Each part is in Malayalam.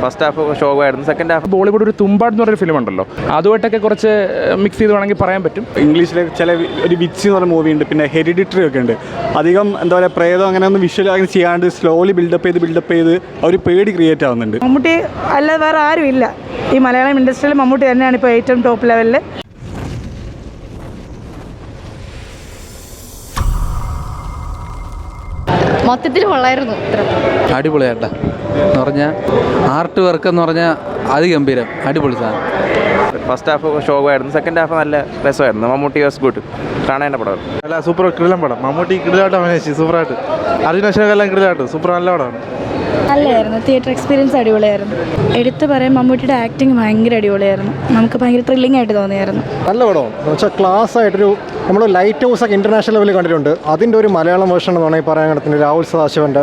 ഫസ്റ്റ് ഹാഫ് ഷോകായിരുന്നു, സെക്കൻഡ് ഹാഫ് ബോളിവുഡ് ഒരു തുമ്പാട് എന്ന് പറഞ്ഞൊരു ഫിലിം ഉണ്ടല്ലോ, അതുമായിട്ടൊക്കെ കുറച്ച് മിക്സ് ചെയ്ത് വേണമെങ്കിൽ പറയാൻ പറ്റും. ഇംഗ്ലീഷിലെ ചില ഒരു വിച്ച് എന്ന് പറഞ്ഞ മൂവി ഉണ്ട്, പിന്നെ ഹെറിഡിറ്ററി ഒക്കെ ഉണ്ട്. അധികം എന്താ പറയുക, പ്രേതം അങ്ങനെ ഒന്നും വിഷ്വൽ അങ്ങനെ ചെയ്യാണ്ട് സ്ലോലി ബിൽഡപ്പ് ചെയ്ത് ഒരു പേടി ക്രിയേറ്റ് ആവുന്നുണ്ട്. മമ്മൂട്ടി അല്ലാതെ വേറെ ആരും ഇല്ല ഈ മലയാളം ഇൻഡസ്ട്രിയിൽ. മമ്മൂട്ടി തന്നെയാണ് ഇപ്പോൾ ഏറ്റവും ടോപ്പ് ലെവലിൽ. മൊത്തത്തിൽ കൊള്ളായിരുന്നു. അടിപൊളിയായിട്ടാ എന്ന് പറഞ്ഞാൽ ആർട്ട് വർക്ക് എന്ന് പറഞ്ഞാൽ അതിഗംഭീരം, അടിപൊളി സാധനം. ഫസ്റ്റ് ഹാഫ് ഷോകായിരുന്നു, സെക്കൻഡ് ഹാഫ് നല്ല രസമായിരുന്നു. മമ്മൂട്ടി വാസ് ഗുഡ്, കാണേണ്ട പടമായിരുന്നു. അല്ല സൂപ്പർ കിടിലൻ പടം. മമ്മൂട്ടി കിടിലായിട്ട് അഭിനയിച്ചു, സൂപ്പറായിട്ട്. അർജുനശോകെല്ലാം കിടിലായിട്ട് സൂപ്പർ, നല്ല പടമാണ്. നല്ലതായിരുന്നു, തിയേറ്റർ എക്സ്പീരിയൻസ് അടിപൊളിയായിരുന്നു. എടുത്തു പറയാൻ മമ്മൂട്ടിയുടെ ആക്ടിങ് ഭയങ്കര അടിപൊളിയായിരുന്നു. നമുക്ക് ഭയങ്കര ത്രില്ലിംഗ് ആയിട്ട് തോന്നിയായിരുന്നു. നല്ല പടമാണ് എന്ന് വെച്ചാൽ ക്ലാസ് ആയിട്ടൊരു നമ്മൾ ലൈറ്റ് ഹൗസ് ഒക്കെ ഇൻ്റർനാഷണൽ ലെവലിൽ കണ്ടിട്ടുണ്ട്. അതിൻ്റെ ഒരു മലയാളം വേർഷൻ എന്ന് വേണമെങ്കിൽ പറയാൻ കിടത്തിന് രാഹുൽ സദാശിവൻ്റെ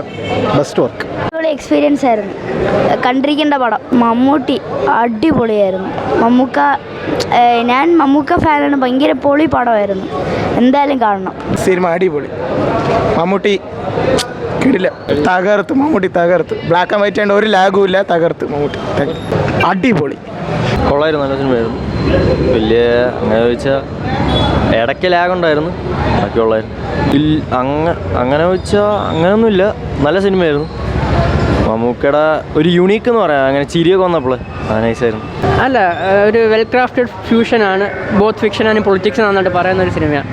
ബെസ്റ്റ് വർക്ക്. അടിപൊളി എക്സ്പീരിയൻസ് ആയിരുന്നു, കണ്ടിരിക്കേണ്ട പടം. മമ്മൂട്ടി അടിപൊളിയായിരുന്നു. ഞാൻ മമ്മൂക്ക ഫാനാണ്. ഭയങ്കര പൊളി പടമായിരുന്നു, എന്തായാലും കാണണം. സിനിമ അടിപൊളി. മമ്മൂട്ടി കിടില, തകർത്ത്. മമ്മൂട്ടി തകർത്ത്. ബ്ലാക്ക് ആൻഡ് വൈറ്റ് ആയിട്ട് ഒരു ലാഗും ഇല്ല, തകർത്ത് മമ്മൂട്ടി. അടിപൊളി, കൊള്ളായിരുന്നു, നല്ല സിനിമയായിരുന്നു. വലിയ അങ്ങനെ ചോദിച്ചാൽ ഇടയ്ക്ക് ലാഗുണ്ടായിരുന്നു, ബാക്കിയുള്ളായിരുന്നു. അങ്ങനെ ചോദിച്ചാൽ അങ്ങനെയൊന്നുമില്ല, നല്ല സിനിമയായിരുന്നു. മമ്മൂക്കയുടെ ഒരു യുണീക്ക് എന്ന് പറയാം, അങ്ങനെ ചിരിയൊക്കെ വന്നപ്പോൾ നൈസായിരുന്നു. അല്ല, ഒരു വെൽ ക്രാഫ്റ്റഡ് ഫ്യൂഷനാണ്. ബോത്ത് ഫിക്ഷൻ ആൻഡ് പൊളിറ്റിക്സ് നന്നായിട്ട് പറയുന്ന ഒരു സിനിമയാണ്.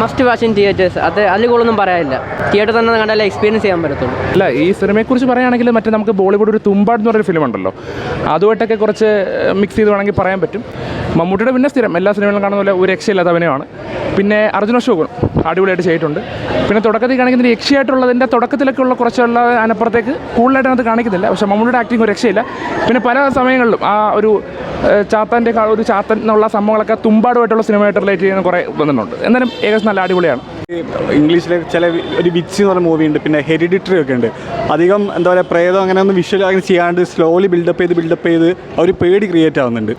Must watch in theatres. അതിൽ കൂടുതലൊന്നും പറയാനില്ല, തിയേറ്റർ തന്നെ കണ്ടാലേ എക്സ്പീരിയൻസ് ചെയ്യാൻ പറ്റത്തുള്ളൂ. അല്ല, ഈ സിനിമയെക്കുറിച്ച് പറയുകയാണെങ്കിൽ മറ്റേ നമുക്ക് ബോളിവുഡ് ഒരു തുമ്പാട് എന്ന് പറഞ്ഞൊരു ഫിലിം ഉണ്ടല്ലോ, അതുമായിട്ടൊക്കെ കുറച്ച് മിക്സ് ചെയ്ത് വേണമെങ്കിൽ പറയാൻ പറ്റും. മമ്മൂട്ടിയുടെ പിന്നെ സ്ഥിരം എല്ലാ സിനിമകളും കാണുന്ന പോലെ ഒരു രക്ഷയില്ലാത്ത അഭിനയമാണ്. പിന്നെ അർജുന അശോകൻ അടിപൊളിയായിട്ട് ചെയ്തിട്ടുണ്ട്. പിന്നെ തുടക്കത്തിൽ കാണിക്കുന്ന യക്ഷിയായിട്ടുള്ളതിൻ്റെ തുടക്കത്തിലൊക്കെ ഉള്ള കുറച്ചുള്ള അതിനപ്പുറത്തേക്ക് കൂടുതലായിട്ട് അത് കാണിക്കുന്നില്ല. പക്ഷേ മമ്മൂട്ടിയുടെ ആക്ടിങ് ഒരു രക്ഷയില്ല. പിന്നെ പല സമയങ്ങളിലും ആ ഒരു ചാത്തൻ്റെ ഒരു ചാത്തൻ എന്നുള്ള സംഭവങ്ങളൊക്കെ തുമ്പാടുമായിട്ടുള്ള സിനിമയായിട്ട് റിലേറ്റ് ചെയ്യുന്ന കുറേ വന്നിട്ടുണ്ട്. എന്നാലും ഏകദേശം നല്ല അടിപൊളിയാണ്. ഇംഗ്ലീഷിലെ ചില ഒരു വിച്ച് എന്ന് പറഞ്ഞ മൂവി ഉണ്ട്, പിന്നെ ഹെറിഡിറ്ററി ഒക്കെ ഉണ്ട്. അധികം എന്താ പറയുക, പ്രേതം അങ്ങനെ ഒന്നും വിഷ്വൽ അങ്ങനെ ചെയ്യാണ്ട് സ്ലോലി ബിൽഡപ്പ് ചെയ്ത് ഒരു പേടി ക്രിയേറ്റ് ആവുന്നുണ്ട്.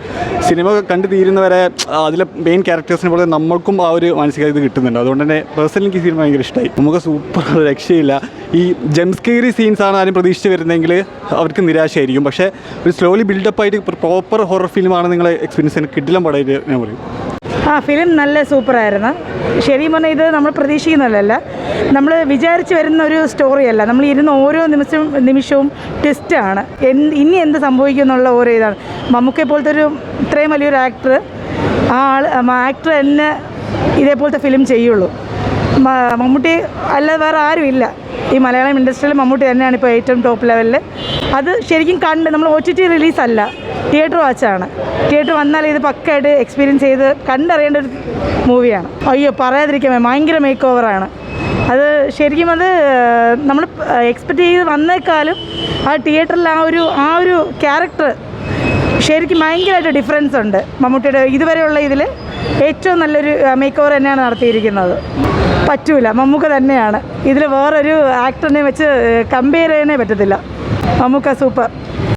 സിനിമ കണ്ടു തീരുന്നവരെ അതിലെ മെയിൻ ക്യാരക്ടേഴ്സിനെ പോലെ നമ്മൾക്കും ആ ഒരു മാനസിക ഇത് കിട്ടുന്നുണ്ട്. അതുകൊണ്ട് തന്നെ പേഴ്സണലി എനിക്ക് സിനിമ ഭയങ്കര ഇഷ്ടമായി. നമുക്ക് സൂപ്പർ, രക്ഷയില്ല. ഈ ജംസ്കേറി സീൻസാണ് ആരും പ്രതീക്ഷിച്ച് വരുന്നതെങ്കിൽ അവർക്ക് നിരാശയായിരിക്കും. പക്ഷേ ഒരു സ്ലോലി ബിൽഡപ്പ് ആയിട്ട് പ്രോപ്പർ ഹൊറർ ഫിലിമാണ് നിങ്ങളെ എക്സ്പീരിയൻസ് കിടിലം പടമായിട്ട് ഞാൻ പറയും. ഫിലിം നല്ല സൂപ്പറായിരുന്നു. ശരിക്കും പറഞ്ഞാൽ ഇത് നമ്മൾ പ്രതീക്ഷിക്കുന്നതല്ല, നമ്മൾ വിചാരിച്ച് വരുന്ന ഒരു സ്റ്റോറിയല്ല. നമ്മൾ ഇരുന്ന് ഓരോ നിമിഷവും ട്വിസ്റ്റാണ്. ഇനി എന്ത് സംഭവിക്കും എന്നുള്ള ഓരോ ഇതാണ്. മമ്മൂക്കയെ പോലത്തെ ഒരു ഇത്രയും വലിയൊരു ആക്ടർ തന്നെ ഇതേപോലത്തെ ഫിലിം ചെയ്യുള്ളൂ. മമ്മൂട്ടി അല്ലാതെ വേറെ ആരും ഇല്ല ഈ മലയാളം ഇൻഡസ്ട്രിയിൽ. മമ്മൂട്ടി തന്നെയാണ് ഇപ്പോൾ ഏറ്റവും ടോപ്പ് ലെവലിൽ. അത് ശരിക്കും കണ്ട് നമ്മൾ OTT റിലീസല്ല, തിയേറ്റർ വാച്ചാണ്. തിയേറ്റർ വന്നാൽ ഇത് പക്കയായിട്ട് എക്സ്പീരിയൻസ് ചെയ്ത് കണ്ടറിയേണ്ട ഒരു മൂവിയാണ്. അയ്യോ പറയാതിരിക്കാൻ, ഭയങ്കര മേക്ക് ഓവറാണ് അത്. ശരിക്കും അത് നമ്മൾ എക്സ്പെക്റ്റ് ചെയ്ത് വന്നേക്കാളും ആ തിയേറ്ററിൽ ആ ഒരു ക്യാരക്ടർ ശരിക്കും ഭയങ്കരമായിട്ട് ഡിഫറൻസ് ഉണ്ട്. മമ്മൂട്ടിയുടെ ഇതുവരെയുള്ള ഇതിൽ ഏറ്റവും നല്ലൊരു മേക്ക് ഓവർ തന്നെയാണ് നടത്തിയിരിക്കുന്നത്. പറ്റൂല, മമ്മൂക്ക തന്നെയാണ് ഇതിൽ. വേറൊരു ആക്ടറിനെ വെച്ച് കമ്പയർ ചെയ്യാനേ പറ്റത്തില്ല. മമ്മൂക്ക സൂപ്പർ.